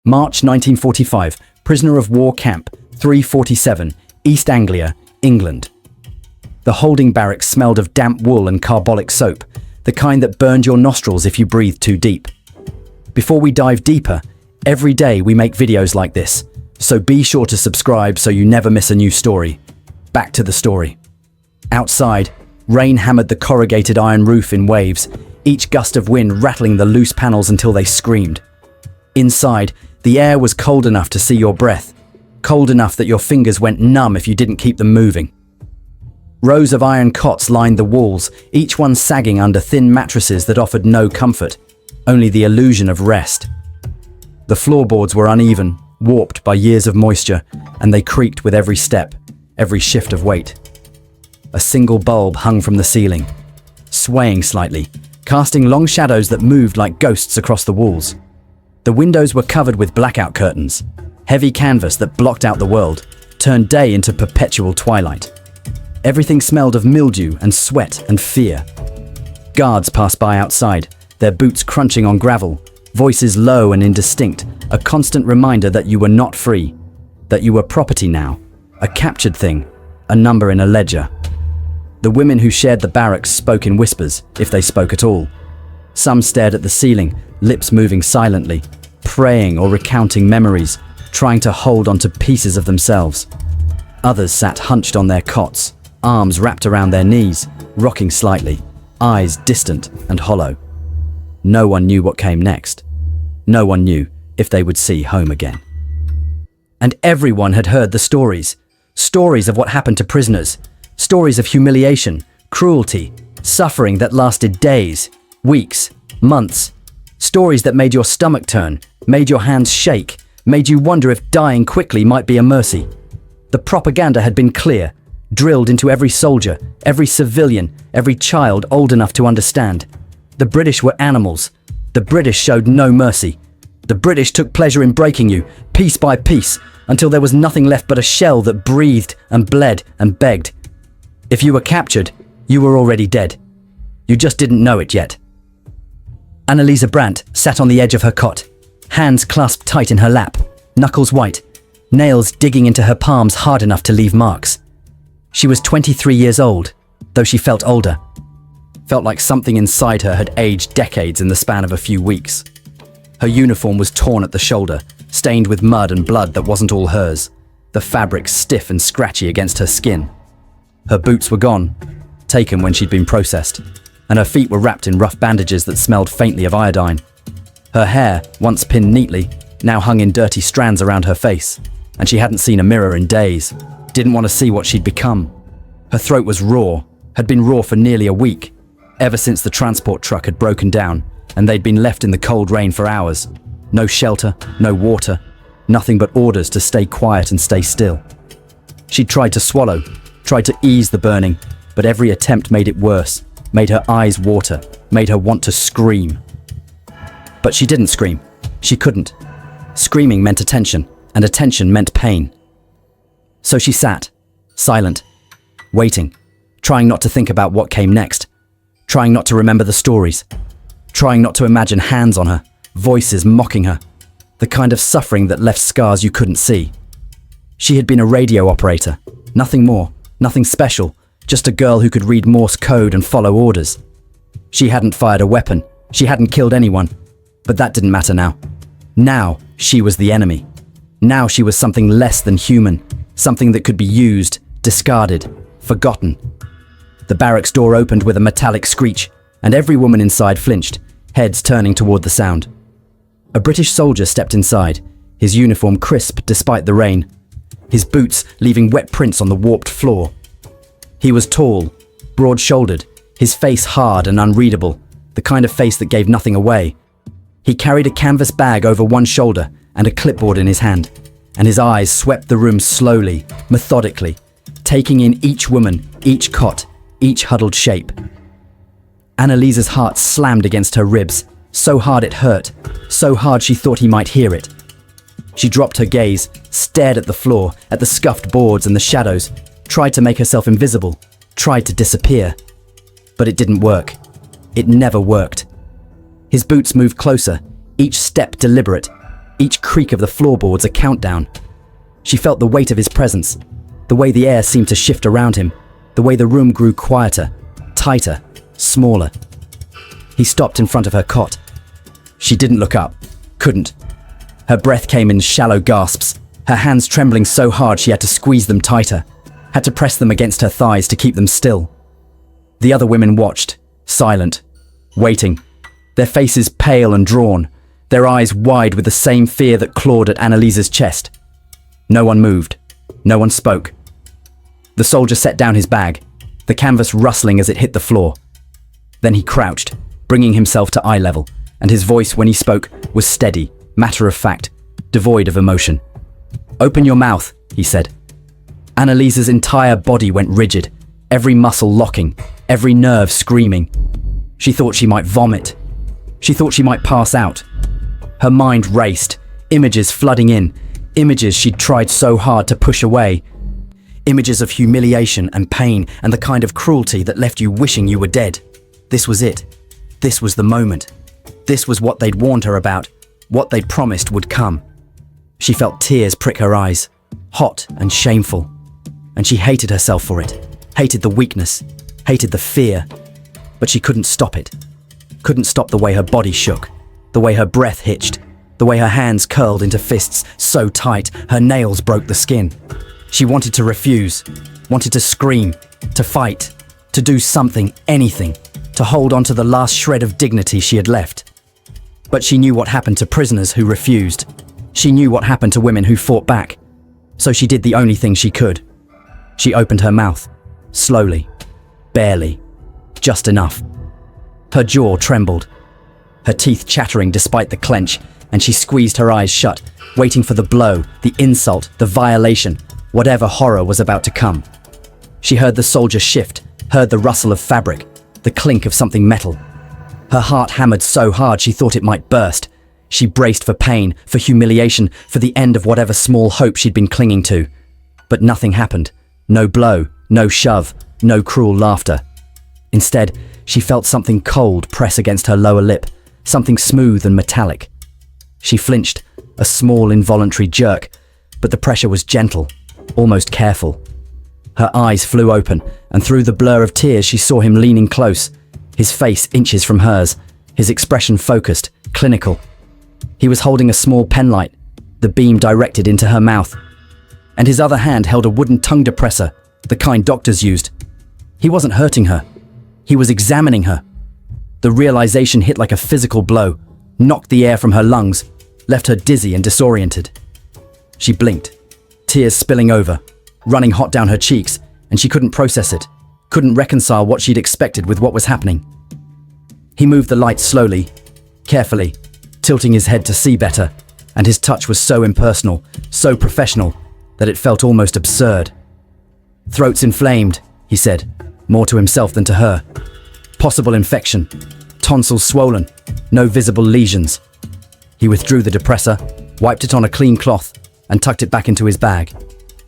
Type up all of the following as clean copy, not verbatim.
March 1945, prisoner of war camp, 347, East Anglia, England. The holding barracks smelled of damp wool and carbolic soap, the kind that burned your nostrils if you breathed too deep. Before we dive deeper, every day we make videos like this, so be sure to subscribe so you never miss a new story. Back to the story. Outside, rain hammered the corrugated iron roof in waves, each gust of wind rattling the loose panels until they screamed. Inside, the air was cold enough to see your breath, cold enough that your fingers went numb if you didn't keep them moving. Rows of iron cots lined the walls, each one sagging under thin mattresses that offered no comfort, only the illusion of rest. The floorboards were uneven, warped by years of moisture, and they creaked with every step, every shift of weight. A single bulb hung from the ceiling, swaying slightly, casting long shadows that moved like ghosts across the walls. The windows were covered with blackout curtains, heavy canvas that blocked out the world, turned day into perpetual twilight. Everything smelled of mildew and sweat and fear. Guards passed by outside, their boots crunching on gravel, voices low and indistinct, a constant reminder that you were not free, that you were property now, a captured thing, a number in a ledger. The women who shared the barracks spoke in whispers, if they spoke at all. Some stared at the ceiling, lips moving silently, praying or recounting memories, trying to hold onto pieces of themselves. Others sat hunched on their cots, arms wrapped around their knees, rocking slightly, eyes distant and hollow. No one knew what came next. No one knew if they would see home again. And everyone had heard the stories. Stories of what happened to prisoners. Stories of humiliation, cruelty, suffering that lasted days, weeks, months. Stories that made your stomach turn, made your hands shake, made you wonder if dying quickly might be a mercy. The propaganda had been clear, drilled into every soldier, every civilian, every child old enough to understand. The British were animals. The British showed no mercy. The British took pleasure in breaking you, piece by piece, until there was nothing left but a shell that breathed and bled and begged. If you were captured, you were already dead. You just didn't know it yet. Annalisa Brandt sat on the edge of her cot, hands clasped tight in her lap, knuckles white, nails digging into her palms hard enough to leave marks. She was 23 years old, though she felt older. Felt like something inside her had aged decades in the span of a few weeks. Her uniform was torn at the shoulder, stained with mud and blood that wasn't all hers, the fabric stiff and scratchy against her skin. Her boots were gone, taken when she'd been processed, and her feet were wrapped in rough bandages that smelled faintly of iodine. Her hair, once pinned neatly, now hung in dirty strands around her face, and she hadn't seen a mirror in days, didn't want to see what she'd become. Her throat was raw, had been raw for nearly a week, ever since the transport truck had broken down and they'd been left in the cold rain for hours. No shelter, no water, nothing but orders to stay quiet and stay still. She tried to swallow, tried to ease the burning, but every attempt made it worse, made her eyes water, made her want to scream. But she didn't scream. She couldn't. Screaming meant attention, and attention meant pain. So she sat, silent, waiting, trying not to think about what came next, trying not to remember the stories, trying not to imagine hands on her, voices mocking her, the kind of suffering that left scars you couldn't see. She had been a radio operator, nothing more, nothing special, just a girl who could read Morse code and follow orders. She hadn't fired a weapon, she hadn't killed anyone, but that didn't matter now. Now she was the enemy. Now she was something less than human, something that could be used, discarded, forgotten. The barracks door opened with a metallic screech, and every woman inside flinched, heads turning toward the sound. A British soldier stepped inside, his uniform crisp despite the rain, his boots leaving wet prints on the warped floor. He was tall, broad-shouldered, his face hard and unreadable, the kind of face that gave nothing away. He carried a canvas bag over one shoulder and a clipboard in his hand, and his eyes swept the room slowly, methodically, taking in each woman, each cot, each huddled shape. Annalisa's heart slammed against her ribs, so hard it hurt, so hard she thought he might hear it. She dropped her gaze, stared at the floor, at the scuffed boards and the shadows, tried to make herself invisible, tried to disappear. But it didn't work. It never worked. His boots moved closer, each step deliberate, each creak of the floorboards a countdown. She felt the weight of his presence, the way the air seemed to shift around him, the way the room grew quieter, tighter, smaller. He stopped in front of her cot. She didn't look up, couldn't. Her breath came in shallow gasps, her hands trembling so hard she had to squeeze them tighter, had to press them against her thighs to keep them still. The other women watched, silent, waiting, their faces pale and drawn, their eyes wide with the same fear that clawed at Annalise's chest. No one moved. No one spoke. The soldier set down his bag, the canvas rustling as it hit the floor. Then he crouched, bringing himself to eye level, and his voice, when he spoke, was steady, matter-of-fact, devoid of emotion. "Open your mouth," he said. Annalise's entire body went rigid, every muscle locking, every nerve screaming. She thought she might vomit. She thought she might pass out. Her mind raced, images flooding in, images she'd tried so hard to push away. Images of humiliation and pain and the kind of cruelty that left you wishing you were dead. This was it. This was the moment. This was what they'd warned her about, what they'd promised would come. She felt tears prick her eyes, hot and shameful. And she hated herself for it, hated the weakness, hated the fear. But she couldn't stop it. Couldn't stop the way her body shook, the way her breath hitched, the way her hands curled into fists so tight her nails broke the skin. She wanted to refuse, wanted to scream, to fight, to do something, anything, to hold on to the last shred of dignity she had left. But she knew what happened to prisoners who refused. She knew what happened to women who fought back. So she did the only thing she could. She opened her mouth, slowly, barely, just enough. Her jaw trembled, her teeth chattering despite the clench, and she squeezed her eyes shut, waiting for the blow, the insult, the violation, whatever horror was about to come. She heard the soldier shift, heard the rustle of fabric, the clink of something metal. Her heart hammered so hard she thought it might burst. She braced for pain, for humiliation, for the end of whatever small hope she'd been clinging to. But nothing happened. No blow, no shove, no cruel laughter. Instead, she felt something cold press against her lower lip, something smooth and metallic. She flinched, a small involuntary jerk, but the pressure was gentle, almost careful. Her eyes flew open, and through the blur of tears she saw him leaning close, his face inches from hers, his expression focused, clinical. He was holding a small penlight, the beam directed into her mouth, and his other hand held a wooden tongue depressor, the kind doctors used. He wasn't hurting her. He was examining her. The realization hit like a physical blow, knocked the air from her lungs, left her dizzy and disoriented. She blinked, tears spilling over, running hot down her cheeks, and she couldn't process it, couldn't reconcile what she'd expected with what was happening. He moved the light slowly, carefully, tilting his head to see better, and his touch was so impersonal, so professional, that it felt almost absurd. "Throat's inflamed," he said, more to himself than to her. "Possible infection. Tonsils swollen. No visible lesions." He withdrew the depressor, wiped it on a clean cloth, and tucked it back into his bag.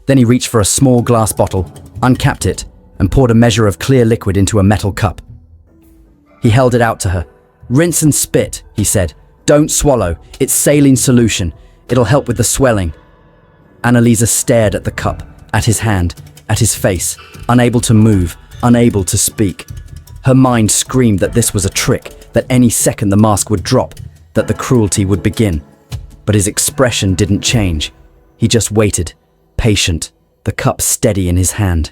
Then he reached for a small glass bottle, uncapped it, and poured a measure of clear liquid into a metal cup. He held it out to her. "Rinse and spit," he said. "Don't swallow. It's saline solution. It'll help with the swelling." Annalisa stared at the cup, at his hand, at his face, unable to move, unable to speak. Her mind screamed that this was a trick, that any second the mask would drop, that the cruelty would begin. But his expression didn't change. He just waited, patient, the cup steady in his hand.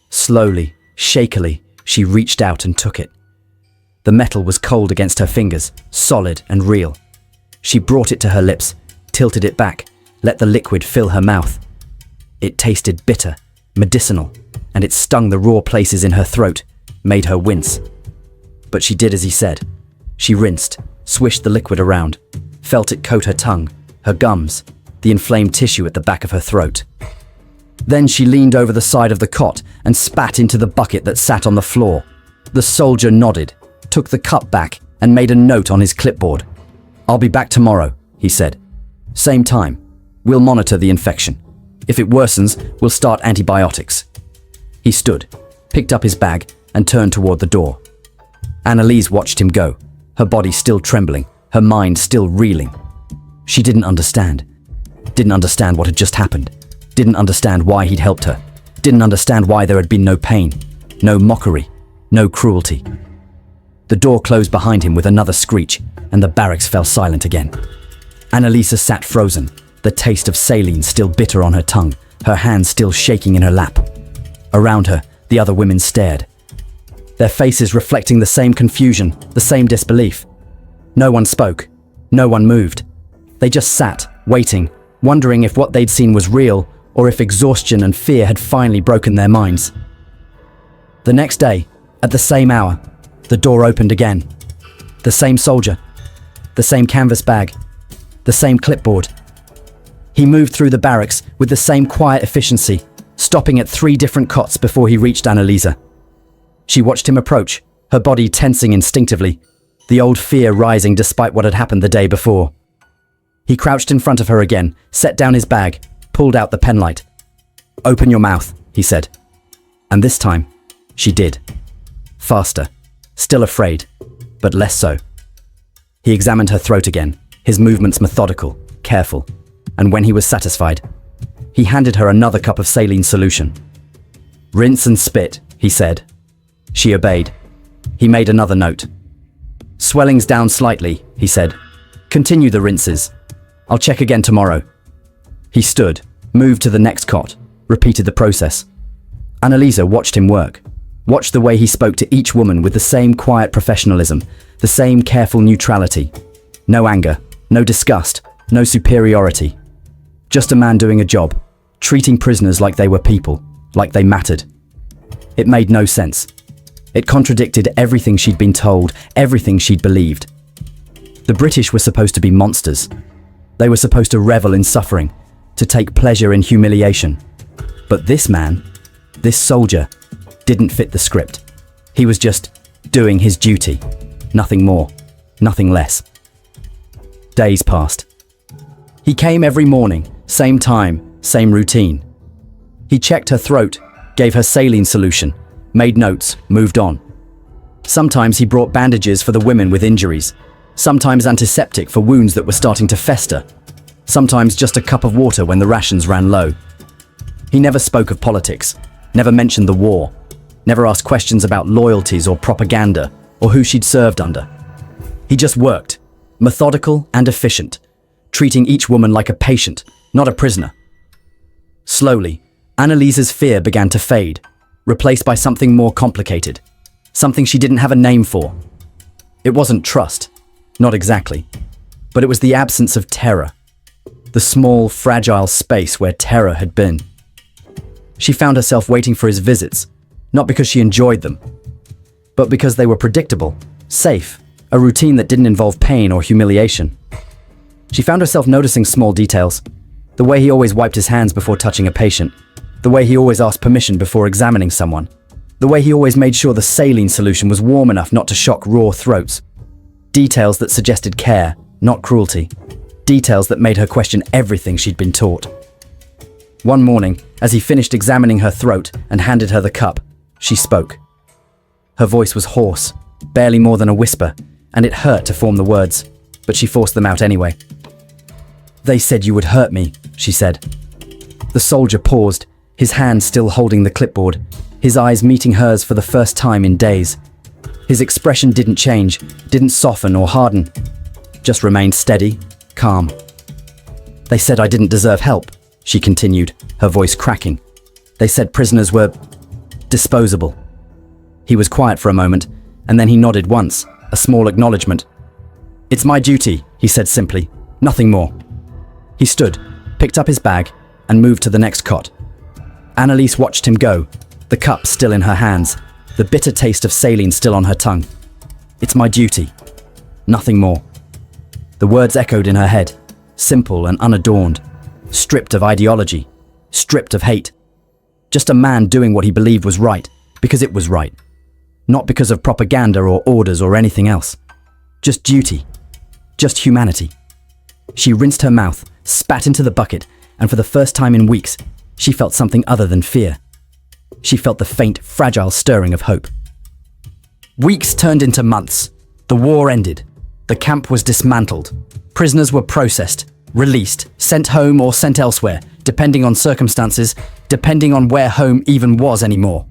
Slowly, shakily, she reached out and took it. The metal was cold against her fingers, solid and real. She brought it to her lips, tilted it back, let the liquid fill her mouth. It tasted bitter, medicinal, and it stung the raw places in her throat, made her wince. But she did as he said. She rinsed, swished the liquid around, felt it coat her tongue, her gums, the inflamed tissue at the back of her throat. Then she leaned over the side of the cot and spat into the bucket that sat on the floor. The soldier nodded, took the cup back, and made a note on his clipboard. "I'll be back tomorrow," he said. "Same time. We'll monitor the infection. If it worsens, we'll start antibiotics." He stood, picked up his bag, and turned toward the door. Annalise watched him go, her body still trembling, her mind still reeling. She didn't understand. Didn't understand what had just happened. Didn't understand why he'd helped her. Didn't understand why there had been no pain, no mockery, no cruelty. The door closed behind him with another screech, and the barracks fell silent again. Annalisa sat frozen, the taste of saline still bitter on her tongue, her hands still shaking in her lap. Around her, the other women stared, their faces reflecting the same confusion, the same disbelief. No one spoke. No one moved. They just sat, waiting, wondering if what they'd seen was real or if exhaustion and fear had finally broken their minds. The next day, at the same hour, the door opened again. The same soldier, the same canvas bag, the same clipboard. He moved through the barracks with the same quiet efficiency, stopping at 3 different cots before he reached Annalisa. She watched him approach, her body tensing instinctively, the old fear rising despite what had happened the day before. He crouched in front of her again, set down his bag, pulled out the penlight. "Open your mouth," he said. And this time, she did. Faster, still afraid, but less so. He examined her throat again, his movements methodical, careful, and when he was satisfied, he handed her another cup of saline solution. "Rinse and spit," he said. She obeyed. He made another note. "Swelling's down slightly," he said. "Continue the rinses. I'll check again tomorrow." He stood, moved to the next cot, repeated the process. Annalisa watched him work, watched the way he spoke to each woman with the same quiet professionalism, the same careful neutrality. No anger, no disgust, no superiority. Just a man doing a job, treating prisoners like they were people, like they mattered. It made no sense. It contradicted everything she'd been told, everything she'd believed. The British were supposed to be monsters. They were supposed to revel in suffering, to take pleasure in humiliation. But this man, this soldier, didn't fit the script. He was just doing his duty. Nothing more, nothing less. Days passed. He came every morning, same time, same routine. He checked her throat, gave her saline solution, made notes, moved on. Sometimes he brought bandages for the women with injuries, sometimes antiseptic for wounds that were starting to fester, sometimes just a cup of water when the rations ran low. He never spoke of politics, never mentioned the war, never asked questions about loyalties or propaganda or who she'd served under. He just worked, methodical and efficient, treating each woman like a patient, not a prisoner. Slowly, Annalisa's fear began to fade, replaced by something more complicated, something she didn't have a name for. It wasn't trust, not exactly, but it was the absence of terror, the small, fragile space where terror had been. She found herself waiting for his visits, not because she enjoyed them, but because they were predictable, safe, a routine that didn't involve pain or humiliation. She found herself noticing small details, the way he always wiped his hands before touching a patient, the way he always asked permission before examining someone, the way he always made sure the saline solution was warm enough not to shock raw throats. Details that suggested care, not cruelty. Details that made her question everything she'd been taught. One morning, as he finished examining her throat and handed her the cup, she spoke. Her voice was hoarse, barely more than a whisper, and it hurt to form the words, but she forced them out anyway. "They said you would hurt me," she said. The soldier paused, his hand still holding the clipboard, his eyes meeting hers for the first time in days. His expression didn't change, didn't soften or harden, just remained steady, calm. "They said I didn't deserve help," she continued, her voice cracking. "They said prisoners were disposable." He was quiet for a moment, and then he nodded once, a small acknowledgement. "It's my duty," he said simply, "nothing more." He stood, picked up his bag, and moved to the next cot. Annalise watched him go, the cup still in her hands, the bitter taste of saline still on her tongue. "It's my duty. Nothing more." The words echoed in her head, simple and unadorned, stripped of ideology, stripped of hate. Just a man doing what he believed was right, because it was right. Not because of propaganda or orders or anything else. Just duty. Just humanity. She rinsed her mouth, spat into the bucket, and for the first time in weeks, she felt something other than fear. She felt the faint, fragile stirring of hope. Weeks turned into months. The war ended. The camp was dismantled. Prisoners were processed. released, sent home or sent elsewhere, depending on circumstances, depending on where home even was anymore.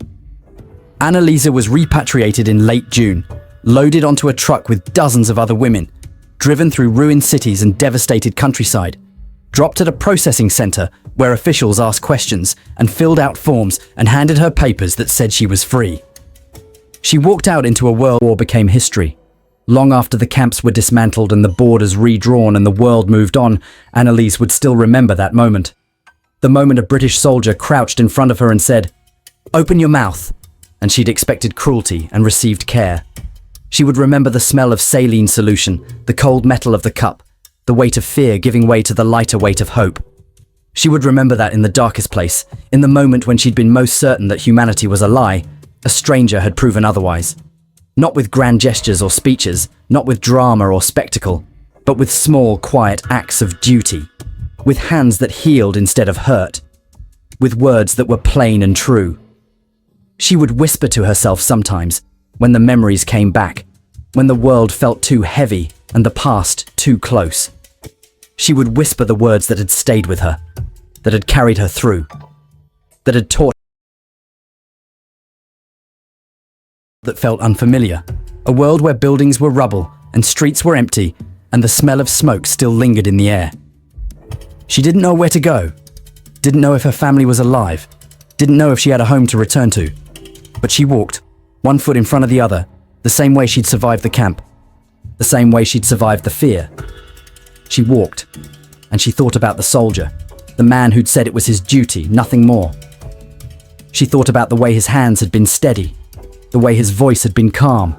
Annalisa was repatriated in late June, loaded onto a truck with dozens of other women, driven through ruined cities and devastated countryside, dropped at a processing center where officials asked questions and filled out forms and handed her papers that said she was free. She walked out into a world war became history. Long after the camps were dismantled and the borders redrawn and the world moved on, Annalise would still remember that moment. The moment a British soldier crouched in front of her and said, "Open your mouth," and she'd expected cruelty and received care. She would remember the smell of saline solution, the cold metal of the cup, the weight of fear giving way to the lighter weight of hope. She would remember that in the darkest place, in the moment when she'd been most certain that humanity was a lie, a stranger had proven otherwise. Not with grand gestures or speeches, not with drama or spectacle, but with small, quiet acts of duty, with hands that healed instead of hurt, with words that were plain and true. She would whisper to herself sometimes, when the memories came back, when the world felt too heavy and the past too close. She would whisper the words that had stayed with her, that had carried her through, that had taught that felt unfamiliar. A world where buildings were rubble and streets were empty and the smell of smoke still lingered in the air. She didn't know where to go, didn't know if her family was alive, didn't know if she had a home to return to. But she walked, one foot in front of the other, the same way she'd survived the camp, the same way she'd survived the fear. She walked, and she thought about the soldier, the man who'd said it was his duty, nothing more. She thought about the way his hands had been steady, the way his voice had been calm,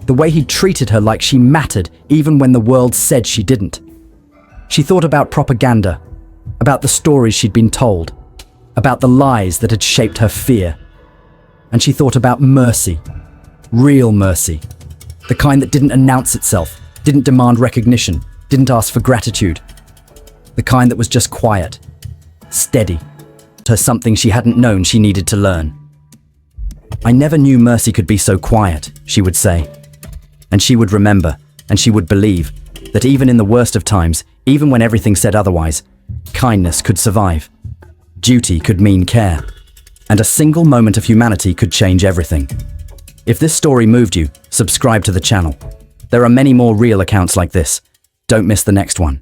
the way he'd treated her like she mattered even when the world said she didn't. She thought about propaganda, about the stories she'd been told, about the lies that had shaped her fear. And she thought about mercy, real mercy, the kind that didn't announce itself, didn't demand recognition, didn't ask for gratitude, the kind that was just quiet, steady, to something she hadn't known she needed to learn. "I never knew mercy could be so quiet," she would say. And she would remember, and she would believe, that even in the worst of times, even when everything said otherwise, kindness could survive. Duty could mean care. And a single moment of humanity could change everything. If this story moved you, subscribe to the channel. There are many more real accounts like this. Don't miss the next one.